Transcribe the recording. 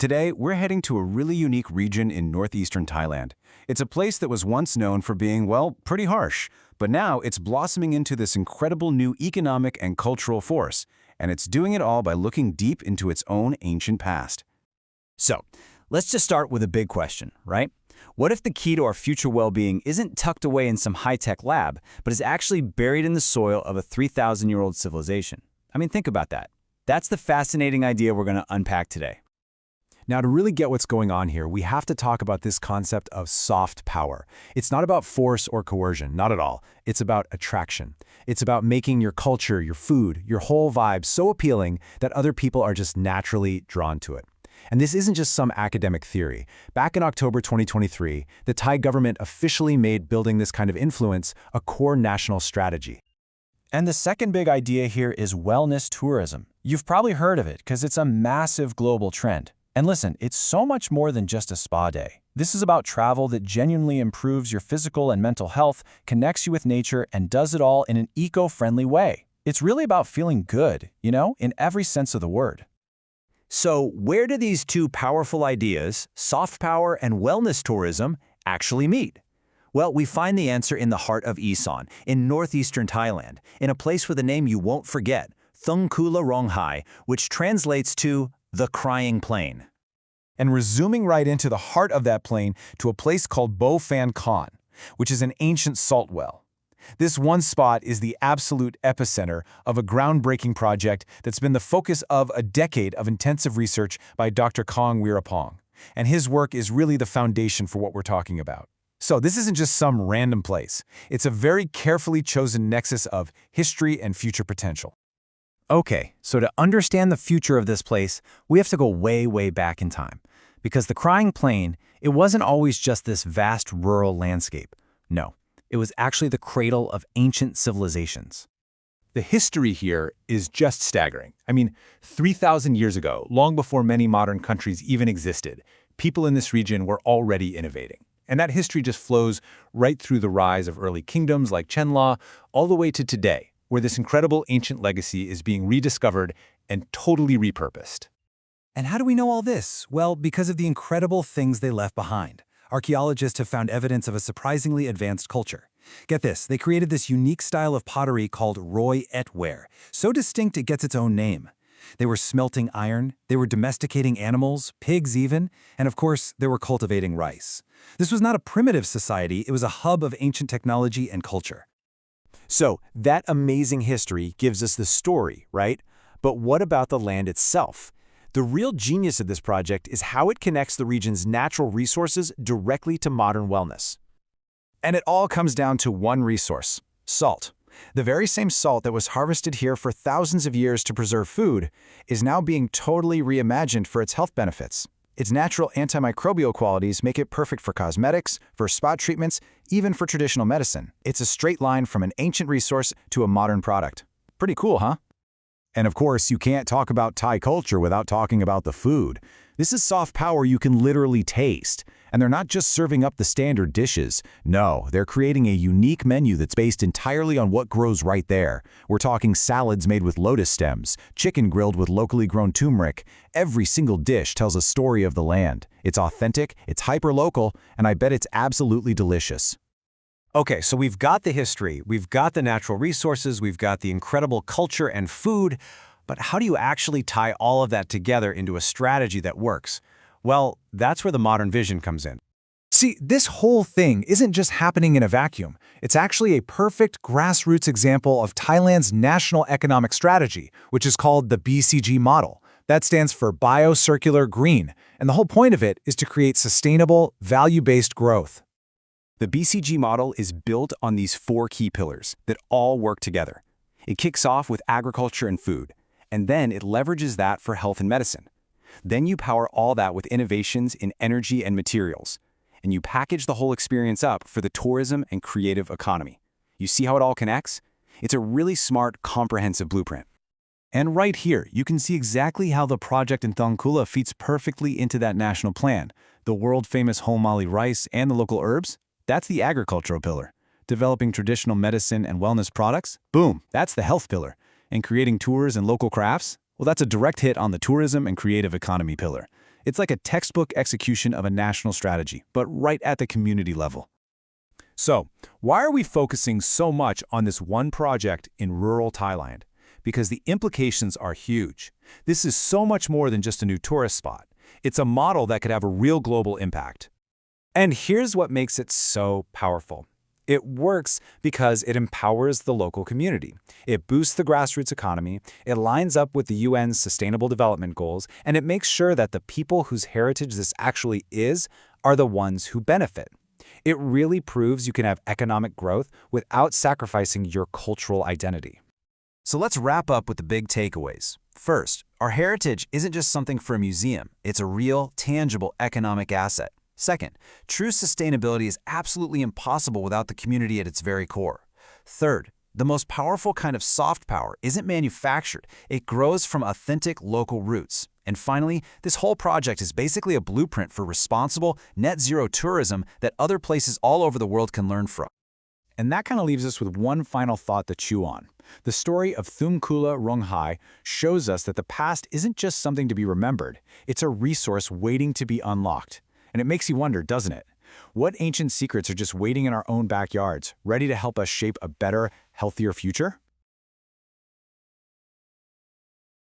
Today, we're heading to a really unique region in northeastern Thailand. It's a place that was once known for being, well, pretty harsh, but now it's blossoming into this incredible new economic and cultural force, and it's doing it all by looking deep into its own ancient past. So, let's just start with a big question, right? What if the key to our future well-being isn't tucked away in some high-tech lab, but is actually buried in the soil of a 3,000-year-old civilization? I mean, think about that. That's the fascinating idea we're going to unpack today. Now, to really get what's going on here, we have to talk about this concept of soft power. It's not about force or coercion, not at all. It's about attraction. It's about making your culture, your food, your whole vibe so appealing that other people are just naturally drawn to it. And this isn't just some academic theory. Back in October 2023, the Thai government officially made building this kind of influence a core national strategy. And the second big idea here is wellness tourism. You've probably heard of it because it's a massive global trend. And listen, it's so much more than just a spa day. This is about travel that genuinely improves your physical and mental health, connects you with nature, and does it all in an eco-friendly way. It's really about feeling good, in every sense of the word. So, where do these two powerful ideas, soft power and wellness tourism, actually meet? Well, we find the answer in the heart of Isan, in northeastern Thailand, in a place with a name you won't forget, Thung Kula Ronghai, which translates to the Crying Plain. And we're zooming right into the heart of that plain to a place called Bo Phan Khan, which is an ancient salt well. This one spot is the absolute epicenter of a groundbreaking project that's been the focus of a decade of intensive research by Dr. Kaeng Weerapong. And his work is really the foundation for what we're talking about. So this isn't just some random place. It's a very carefully chosen nexus of history and future potential. Okay, so to understand the future of this place, we have to go way, way back in time. Because the Crying Plain, it wasn't always just this vast rural landscape. No, it was actually the cradle of ancient civilizations. The history here is just staggering. 3,000 years ago, long before many modern countries even existed, people in this region were already innovating. And that history just flows right through the rise of early kingdoms like Chenla, all the way to today, where this incredible ancient legacy is being rediscovered and totally repurposed. And how do we know all this? Well, because of the incredible things they left behind. Archaeologists have found evidence of a surprisingly advanced culture. Get this, they created this unique style of pottery called Roi Et Ware, so distinct it gets its own name. They were smelting iron, they were domesticating animals, pigs even, and of course, they were cultivating rice. This was not a primitive society, it was a hub of ancient technology and culture. So, that amazing history gives us the story, right? But what about the land itself? The real genius of this project is how it connects the region's natural resources directly to modern wellness. And it all comes down to one resource: salt. The very same salt that was harvested here for thousands of years to preserve food is now being totally reimagined for its health benefits. Its natural antimicrobial qualities make it perfect for cosmetics, for spot treatments, even for traditional medicine. It's a straight line from an ancient resource to a modern product. Pretty cool, huh? And of course, you can't talk about Thai culture without talking about the food. This is soft power you can literally taste. And they're not just serving up the standard dishes. No, they're creating a unique menu that's based entirely on what grows right there. We're talking salads made with lotus stems, chicken grilled with locally grown turmeric. Every single dish tells a story of the land. It's authentic, it's hyper-local, and I bet it's absolutely delicious. Okay, so we've got the history, we've got the natural resources, we've got the incredible culture and food, but how do you actually tie all of that together into a strategy that works? Well, that's where the modern vision comes in. See, this whole thing isn't just happening in a vacuum. It's actually a perfect grassroots example of Thailand's national economic strategy, which is called the BCG model. That stands for Biocircular Green, and the whole point of it is to create sustainable, value-based growth. The BCG model is built on these four key pillars that all work together. It kicks off with agriculture and food, and then it leverages that for health and medicine. Then you power all that with innovations in energy and materials, and you package the whole experience up for the tourism and creative economy. You see how it all connects? It's a really smart, comprehensive blueprint. And right here, you can see exactly how the project in Thung Kula fits perfectly into that national plan. The world-famous Homali rice and the local herbs, that's the agricultural pillar. Developing traditional medicine and wellness products, boom, that's the health pillar. And creating tours and local crafts, well, that's a direct hit on the tourism and creative economy pillar. It's like a textbook execution of a national strategy, but right at the community level. So, why are we focusing so much on this one project in rural Thailand? Because the implications are huge. This is so much more than just a new tourist spot. It's a model that could have a real global impact. And here's what makes it so powerful. It works because it empowers the local community. It boosts the grassroots economy, it lines up with the UN's Sustainable Development Goals, and it makes sure that the people whose heritage this actually is are the ones who benefit. It really proves you can have economic growth without sacrificing your cultural identity. So let's wrap up with the big takeaways. First, our heritage isn't just something for a museum. It's a real, tangible economic asset. Second, true sustainability is absolutely impossible without the community at its very core. Third, the most powerful kind of soft power isn't manufactured. It grows from authentic local roots. And finally, this whole project is basically a blueprint for responsible, net-zero tourism that other places all over the world can learn from. And that kind of leaves us with one final thought to chew on. The story of Thung Kula Ronghai shows us that the past isn't just something to be remembered. It's a resource waiting to be unlocked. And it makes you wonder, doesn't it? What ancient secrets are just waiting in our own backyards, ready to help us shape a better, healthier future?